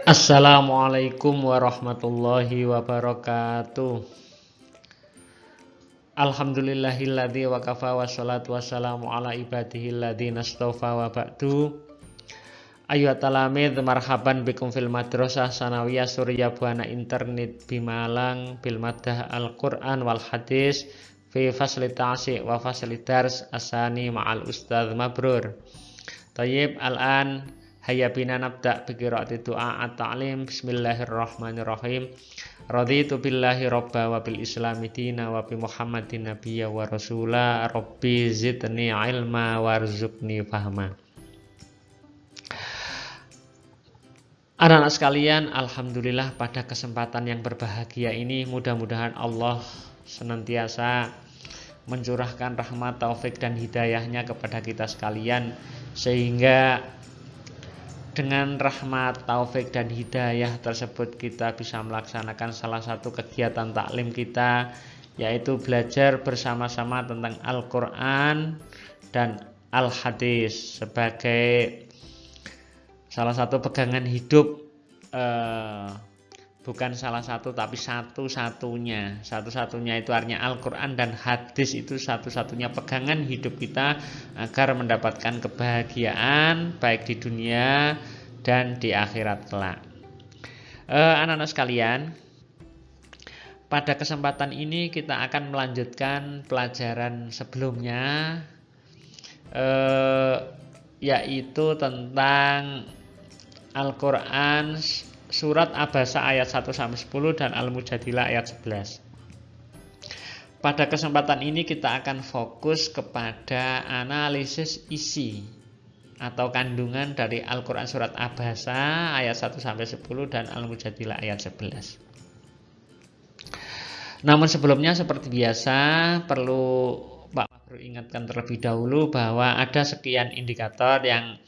Assalamualaikum warahmatullahi wabarakatuh. Alhamdulillahilladzi wa kafa wassalatu wassalamu ala ibadihilladzina astafa wa ba'du. Ayyuhat talamid, marhaban bikum fil madrasah sanawiyah Surya Buana Internet Bimalang bil madah Al-Qur'an wal hadis fi fasli ta'si wa fasli dars asani ma'al ustadz Mabrur. Tayyib, al-an hayya bina nabda bi qiraati du'a at-ta'lim. Bismillahirrahmanirrahim. Raditu billahi robba wa bil islami dina wa bi Muhammadin nabiyya wa rasula. Rabbi zidni ilma warzuqni fahma. Anak-anak sekalian, alhamdulillah pada kesempatan yang berbahagia ini mudah-mudahan Allah senantiasa mencurahkan rahmat, taufik dan hidayahnya kepada kita sekalian, sehingga dengan rahmat, taufik dan hidayah tersebut kita bisa melaksanakan salah satu kegiatan taklim kita, yaitu belajar bersama-sama tentang Al-Quran dan Al-Hadis sebagai salah satu pegangan hidup, bukan salah satu tapi satu-satunya. Satu-satunya itu artinya Al-Quran dan hadis itu satu-satunya pegangan hidup kita agar mendapatkan kebahagiaan baik di dunia dan di akhirat kelak. Anak-anak sekalian, pada kesempatan ini kita akan melanjutkan pelajaran sebelumnya, yaitu tentang Al-Quran surat Abasa ayat 1-10 dan Al-Mujadilah ayat 11. Pada kesempatan ini kita akan fokus kepada analisis isi atau kandungan dari Al-Quran surat Abasa ayat 1-10 dan Al-Mujadilah ayat 11. Namun sebelumnya seperti biasa perlu Pak Mabrur ingatkan terlebih dahulu bahwa ada sekian indikator yang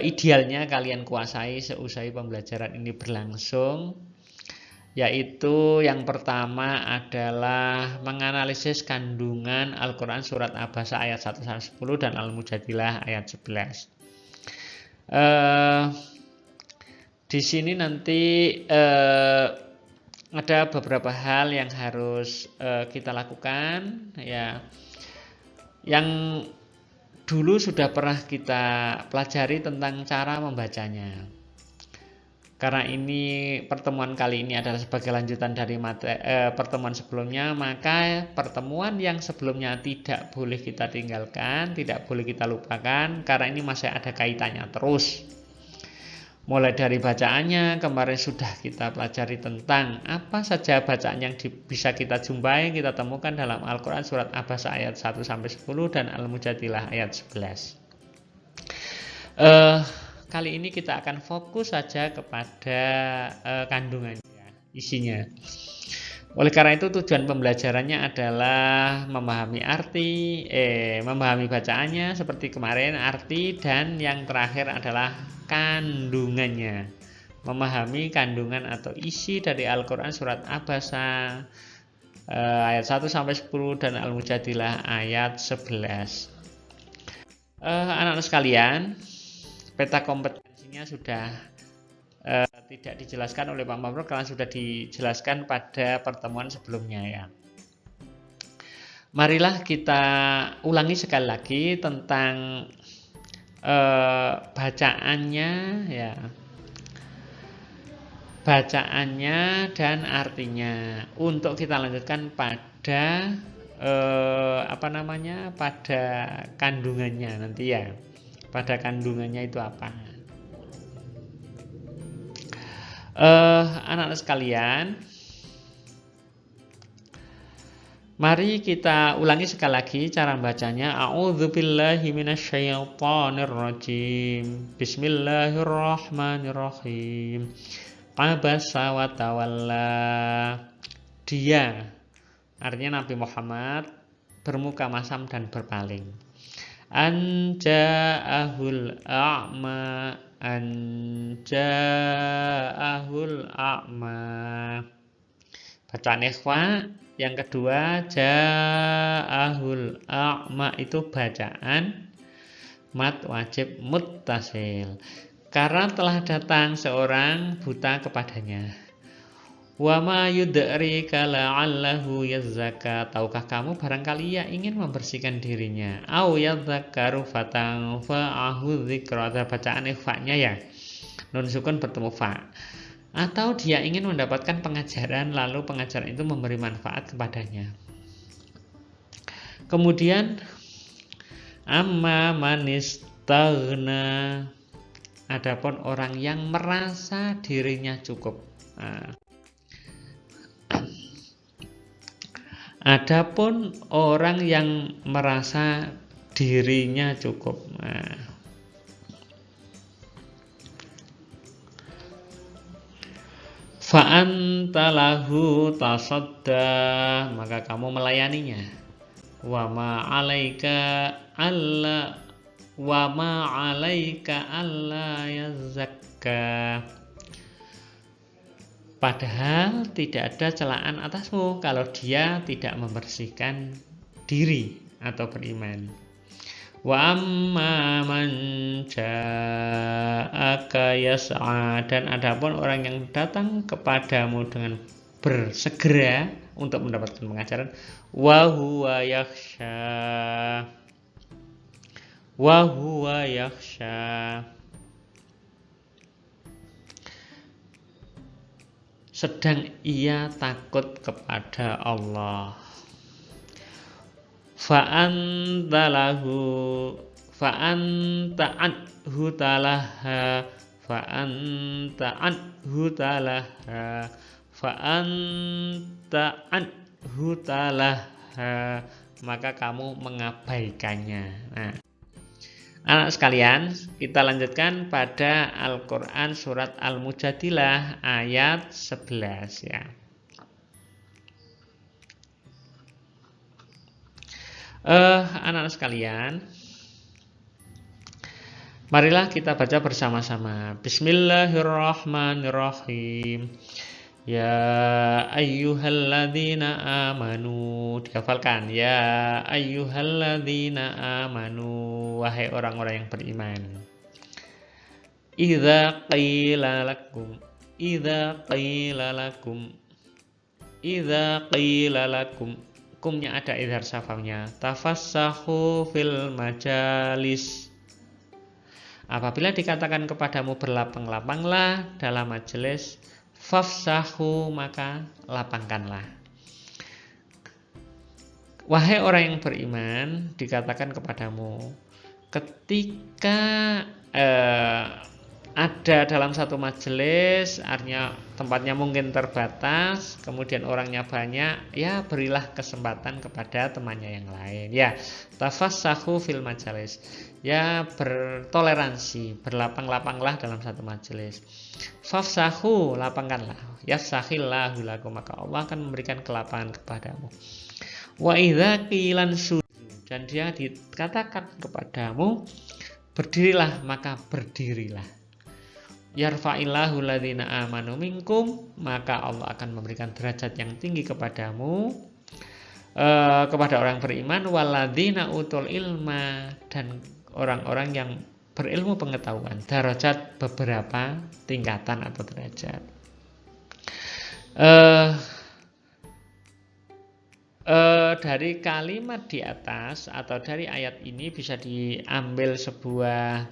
idealnya kalian kuasai seusai pembelajaran ini berlangsung, yaitu yang pertama adalah menganalisis kandungan Al-Quran surat Abasa ayat 1-10 dan Al-Mujadilah ayat 11. Di sini nanti ada beberapa hal yang harus kita lakukan, ya, yang dulu sudah pernah kita pelajari tentang cara membacanya. Karena ini pertemuan kali ini adalah sebagai lanjutan dari pertemuan sebelumnya, maka pertemuan yang sebelumnya tidak boleh kita tinggalkan, tidak boleh kita lupakan, karena ini masih ada kaitannya terus. Mulai dari bacaannya, kemarin sudah kita pelajari tentang apa saja bacaan yang bisa kita jumpai, kita temukan dalam Al-Quran surat Abasa ayat 1-10 dan Al-Mujadilah ayat 11. Kali ini kita akan fokus saja kepada kandungannya, isinya. Oleh karena itu tujuan pembelajarannya adalah memahami arti, memahami bacaannya seperti kemarin, arti, dan yang terakhir adalah kandungannya. Memahami kandungan atau isi dari Al-Quran surat Abasa ayat 1-10 dan Al-Mujadilah ayat 11. Anak-anak sekalian, peta kompetensinya sudah tidak dijelaskan oleh Pak Mabrur karena sudah dijelaskan pada pertemuan sebelumnya, ya. Marilah kita ulangi sekali lagi tentang bacaannya, ya, bacaannya dan artinya, untuk kita lanjutkan pada pada kandungannya nanti, ya. Pada kandungannya itu apa? Anak-anak sekalian, mari kita ulangi sekali lagi cara bacanya. A'udzubillahi minasyaitonirrajim. Bismillahirrahmanirrahim. Abasa wa tawalla. Dia, artinya Nabi Muhammad, bermuka masam dan berpaling. Anja'ahul a'ma. Anja'ahul a'ma. Bacaan ikhwa. Yang kedua, ja'ahul a'ma itu bacaan mat wajib muttasil. karena telah datang seorang buta kepadanya. Wa ma yudrika la'allahu yazzaka, tahukah kamu barangkali ia ingin membersihkan dirinya, au yadzakkaru fatanfa'ahu dzikra, ada bacaan fa-nya ya, nun sukun bertemu fa, atau dia ingin mendapatkan pengajaran lalu pengajaran itu memberi manfaat kepadanya. Kemudian amma manistaghna, adapun orang yang merasa dirinya cukup. Adapun orang yang merasa dirinya cukup. Fa'anta lahu tasadda, maka kamu melayaninya. Wa ma 'alaika alla yazakka, padahal tidak ada celaan atasmu kalau dia tidak membersihkan diri atau beriman. Wa amma man ja'aka yas'a, dan adapun orang yang datang kepadamu dengan bersegera untuk mendapatkan pengajaran, wa huwa yakhsha, sedang ia takut kepada Allah. Fa'anta anhu talaha, maka kamu mengabaikannya. Nah, anak sekalian, kita lanjutkan pada Al-Quran surat Al-Mujadilah ayat 11 ya. Anak sekalian, marilah kita baca bersama-sama. Bismillahirrahmanirrahim. Ya ayyuhalladzina amanu, dihafalkan. Ya ayyuhalladzina amanu, wahai orang-orang yang beriman. Idza qila lakum, kumnya ada idhar syafamnya. Tafassahu fil majalis, apabila dikatakan kepadamu berlapang-lapanglah dalam majelis, fafsahu, maka lapangkanlah. Wahai orang yang beriman, dikatakan kepadamu ketika ada dalam satu majelis, artinya tempatnya mungkin terbatas, kemudian orangnya banyak, ya berilah kesempatan kepada temannya yang lain. Ya, tafassahu fil majalis, ya bertoleransi, berlapang-lapanglah dalam satu majelis. Fafsahu, lapangkanlah. Yafsahillahu lakum, maka Allah akan memberikan kelapangan kepadamu. Wa idza qilan sujudu, dan dia dikatakan kepadamu berdirilah, maka berdirilah. Yarfa'illahu ladzina amanu minkum, maka Allah akan memberikan derajat yang tinggi kepadamu, kepada orang beriman, walladzina utul ilma, dan orang-orang yang berilmu pengetahuan. Derajat beberapa tingkatan atau derajat. Dari kalimat di atas atau dari ayat ini bisa diambil sebuah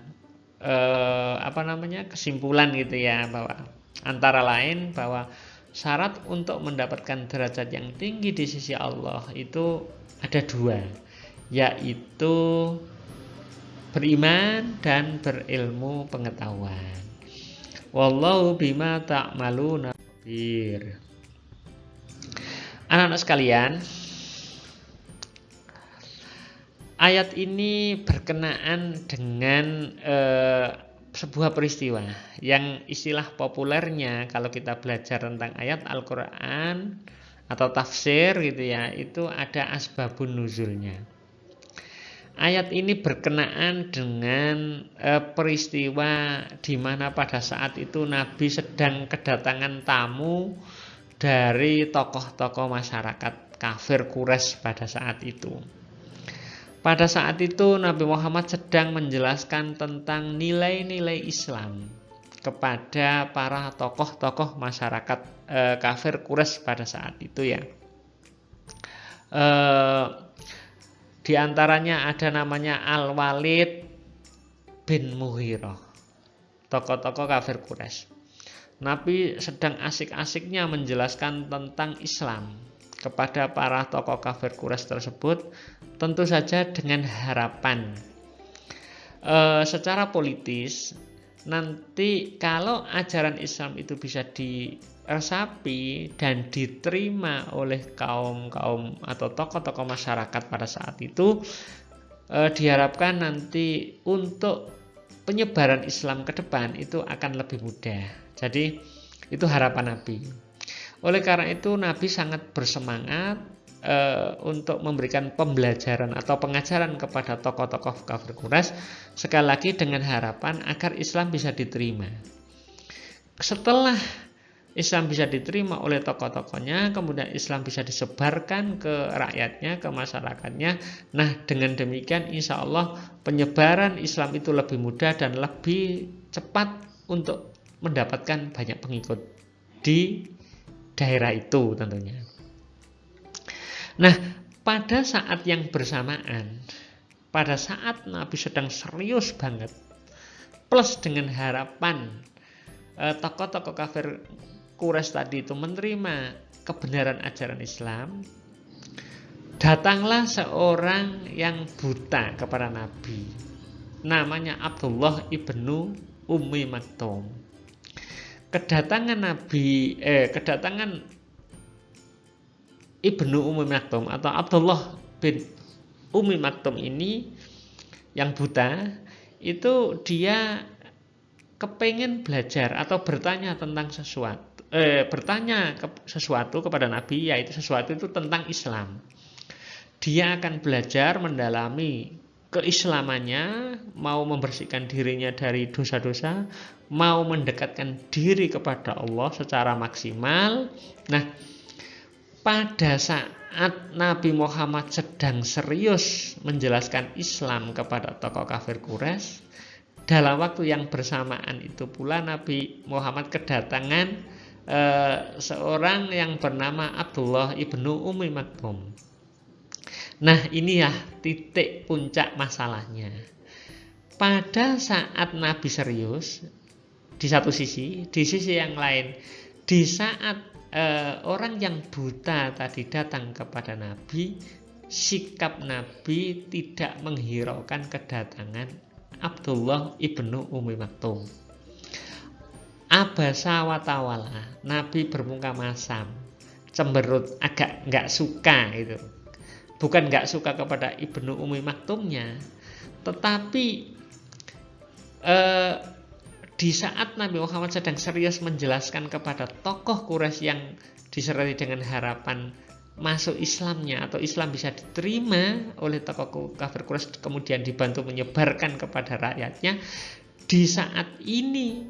kesimpulan gitu ya, bahwa antara lain bahwa syarat untuk mendapatkan derajat yang tinggi di sisi Allah itu ada dua, yaitu beriman dan berilmu pengetahuan. Wallahu bima ta'maluna khabir. Anak-anak sekalian, ayat ini berkenaan dengan sebuah peristiwa yang istilah populernya kalau kita belajar tentang ayat Al-Quran atau tafsir gitu ya, itu ada asbabun nuzulnya. Ayat ini berkenaan dengan peristiwa di mana pada saat itu Nabi sedang kedatangan tamu dari tokoh-tokoh masyarakat kafir Quraisy pada saat itu. Pada saat itu Nabi Muhammad sedang menjelaskan tentang nilai-nilai Islam kepada para tokoh-tokoh masyarakat kafir Quraisy pada saat itu ya. Di antaranya ada namanya Al-Walid bin Mughirah, tokoh-tokoh kafir Quraisy. Nabi sedang asik-asiknya menjelaskan tentang Islam kepada para tokoh kafir Quraisy tersebut, tentu saja dengan harapan secara politis nanti kalau ajaran Islam itu bisa diresapi dan diterima oleh kaum-kaum atau tokoh-tokoh masyarakat pada saat itu, diharapkan nanti untuk penyebaran Islam ke depan itu akan lebih mudah. Jadi itu harapan Nabi. Oleh karena itu Nabi sangat bersemangat untuk memberikan pembelajaran atau pengajaran kepada tokoh-tokoh kafir Quraisy, sekali lagi dengan harapan agar Islam bisa diterima. Setelah Islam bisa diterima oleh tokoh-tokohnya, kemudian Islam bisa disebarkan ke rakyatnya, ke masyarakatnya. Nah, dengan demikian insya Allah penyebaran Islam itu lebih mudah dan lebih cepat untuk mendapatkan banyak pengikut di daerah itu tentunya. Nah, pada saat yang bersamaan, pada saat Nabi sedang serius banget, plus dengan harapan tokoh-tokoh kafir Quraisy tadi itu menerima kebenaran ajaran Islam, datanglah seorang yang buta kepada Nabi, namanya Abdullah ibnu Ummi Maktum. Kedatangan Ibnu Ummi Maktum atau Abdullah bin Ummi Maktum ini yang buta, itu dia kepengen belajar atau bertanya tentang sesuatu kepada Nabi, yaitu sesuatu itu tentang Islam. Dia akan belajar mendalami keislamannya, mau membersihkan dirinya dari dosa-dosa, mau mendekatkan diri kepada Allah secara maksimal. Nah, pada saat Nabi Muhammad sedang serius menjelaskan Islam kepada tokoh kafir Quraisy, dalam waktu yang bersamaan itu pula Nabi Muhammad kedatangan seorang yang bernama Abdullah ibnu Ummi Maktum. Nah, ini ya titik puncak masalahnya. Pada saat Nabi serius di satu sisi, di sisi yang lain, di saat orang yang buta tadi datang kepada Nabi, sikap Nabi tidak menghiraukan kedatangan Abdullah ibnu Ummi Maktum. Abasa wa tawala, Nabi bermuka masam, cemberut, agak nggak suka itu. Bukan nggak suka kepada Ibnu Ummi Maktumnya, tetapi di saat Nabi Muhammad sedang serius menjelaskan kepada tokoh Quraisy yang disertai dengan harapan masuk Islamnya atau Islam bisa diterima oleh tokoh kafir Quraisy, kemudian dibantu menyebarkan kepada rakyatnya, di saat ini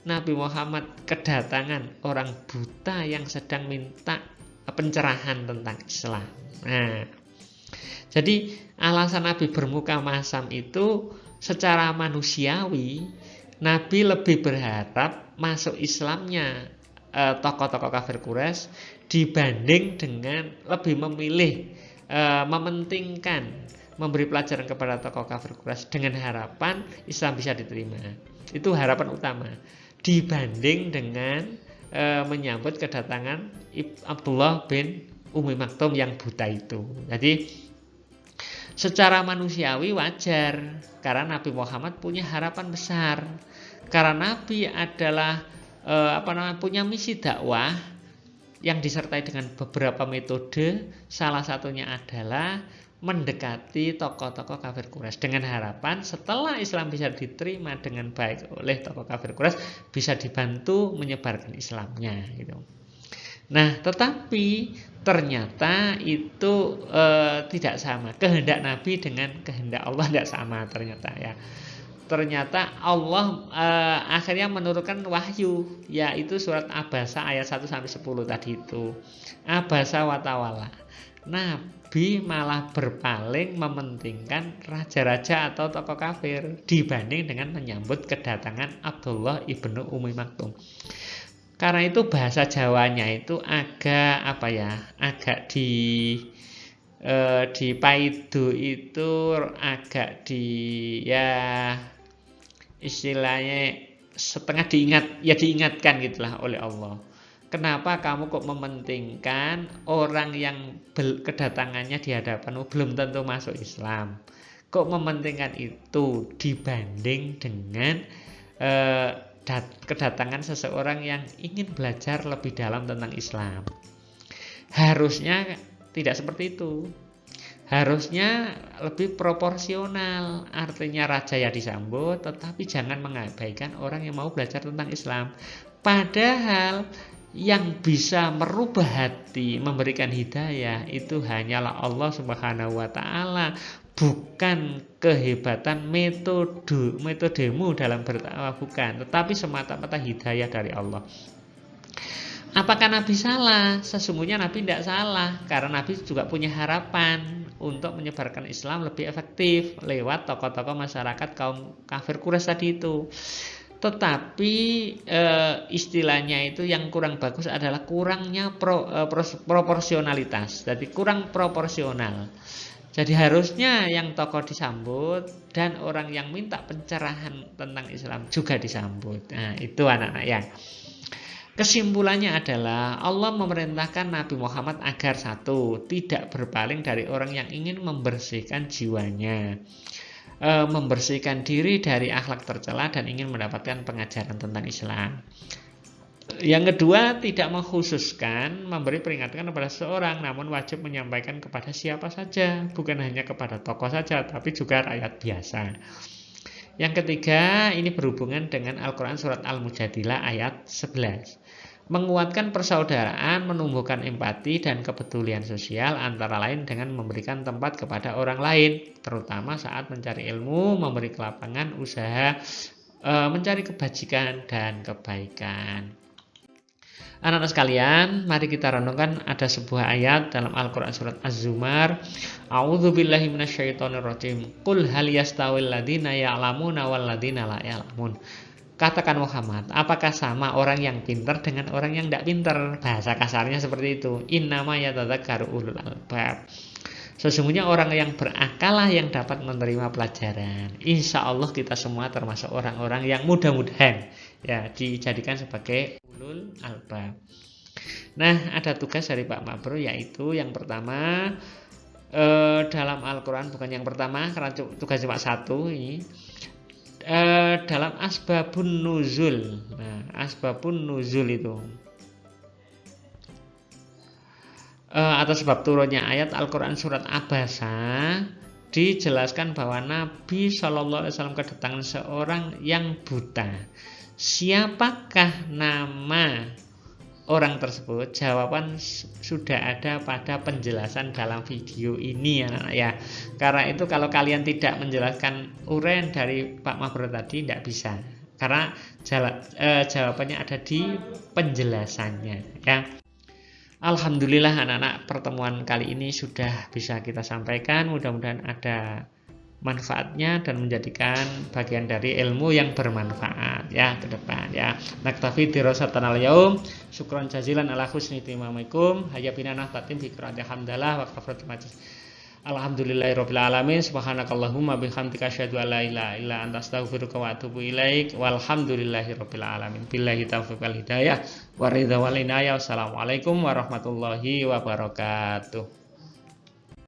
Nabi Muhammad kedatangan orang buta yang sedang minta pencerahan tentang Islam. Nah, jadi alasan Nabi bermuka masam itu secara manusiawi, Nabi lebih berharap masuk Islamnya tokoh-tokoh kafir Quraisy dibanding dengan lebih memilih mementingkan memberi pelajaran kepada tokoh kafir Quraisy dengan harapan Islam bisa diterima. Itu harapan utama dibanding dengan menyambut kedatangan Abdullah bin Ummi Maktum yang buta itu. Jadi secara manusiawi wajar karena Nabi Muhammad punya harapan besar, karena Nabi adalah punya misi dakwah yang disertai dengan beberapa metode. Salah satunya adalah mendekati tokoh-tokoh kafir Quraisy dengan harapan setelah Islam bisa diterima dengan baik oleh tokoh kafir Quraisy, bisa dibantu menyebarkan Islamnya gitu. Nah, tetapi ternyata itu tidak sama. Kehendak Nabi dengan kehendak Allah tidak sama ternyata ya. Ternyata Allah akhirnya menurunkan wahyu, yaitu surat Abasa ayat 1-10 tadi itu. Abasa wa tawalla. Nabi Nabi malah berpaling mementingkan raja-raja atau tokoh kafir dibanding dengan menyambut kedatangan Abdullah ibnu Ummi Maktum. Karena itu bahasa Jawanya itu agak agak di paidu itu agak istilahnya setengah diingatkan gitulah oleh Allah. Kenapa kamu kok mementingkan orang yang kedatangannya di hadapanmu belum tentu masuk Islam? Kok mementingkan itu dibanding dengan kedatangan seseorang yang ingin belajar lebih dalam tentang Islam? Harusnya tidak seperti itu. Harusnya lebih proporsional. Artinya raja ya disambut, tetapi jangan mengabaikan orang yang mau belajar tentang Islam. Padahal yang bisa merubah hati, memberikan hidayah itu hanyalah Allah Subhanahu wa taala, bukan kehebatan metodemu dalam berdakwah, bukan, tetapi semata-mata hidayah dari Allah. Apakah Nabi salah? Sesungguhnya Nabi tidak salah, karena Nabi juga punya harapan untuk menyebarkan Islam lebih efektif lewat tokoh-tokoh masyarakat kaum kafir Quraisy tadi itu. Tetapi istilahnya itu yang kurang bagus adalah kurangnya proporsionalitas. Jadi kurang proporsional. Jadi harusnya yang tokoh disambut dan orang yang minta pencerahan tentang Islam juga disambut. Nah, itu anak-anak ya. Kesimpulannya adalah Allah memerintahkan Nabi Muhammad agar satu, tidak berpaling dari orang yang ingin membersihkan jiwanya, membersihkan diri dari akhlak tercela dan ingin mendapatkan pengajaran tentang Islam. Yang kedua, tidak mengkhususkan memberi peringatan kepada seorang, namun wajib menyampaikan kepada siapa saja, bukan hanya kepada tokoh saja, tapi juga rakyat biasa. Yang ketiga, ini berhubungan dengan Al-Quran surat Al-Mujadilah ayat 11. Menguatkan persaudaraan, menumbuhkan empati dan kepedulian sosial, antara lain dengan memberikan tempat kepada orang lain, terutama saat mencari ilmu, memberi kelapangan usaha, mencari kebajikan dan kebaikan. Anak-anak sekalian, mari kita renungkan ada sebuah ayat dalam Al-Quran surat Az-Zumar. A'udzubillahi minasyaitonirrajim. Qul hal yastawil ladzina ya'lamuna wal ladzina la ya'lamun. Katakan Muhammad, apakah sama orang yang pintar dengan orang yang tidak pintar? Bahasa kasarnya seperti itu. Innama yatadzakkaru ulul albab. Sesungguhnya orang yang berakal yang dapat menerima pelajaran. Insya Allah kita semua termasuk orang-orang yang mudah-mudahan ya dijadikan sebagai ulul albab. Nah, ada tugas dari Pak Mabro, yaitu yang pertama dalam Al-Quran, bukan yang pertama karena tugas cuma satu ini. Dalam asbabun nuzul. Nah, asbabun nuzul itu atau sebab turunnya ayat Al-Quran surat Abasa, dijelaskan bahwa Nabi Shallallahu Alaihi Wasallam kedatangan seorang yang buta. Siapakah nama orang tersebut? Jawaban sudah ada pada penjelasan dalam video ini anak-anak ya. Karena itu kalau kalian tidak menjelaskan uraian dari Pak Mabro tadi tidak bisa, karena jawabannya ada di penjelasannya ya. Alhamdulillah anak-anak, pertemuan kali ini sudah bisa kita sampaikan. Mudah-mudahan ada manfaatnya dan menjadikan bagian dari ilmu yang bermanfaat ya ke depan ya. Naktafi dirasatan al-yaum. Syukran jazilan ala husni timamikum. Hayya bina nahtatim fi qiraati hamdalah wa kafaratul majlis. Alhamdulillahirabbil alamin. Subhanakallahumma bihamdika asyhadu an la ilaha illa anta astaghfiruka wa atubu ilaik. Walhamdulillahirabbil alamin. Billahi taufiq wal hidayah wa ridha wal inayah. Wassalamualaikum warahmatullahi wabarakatuh.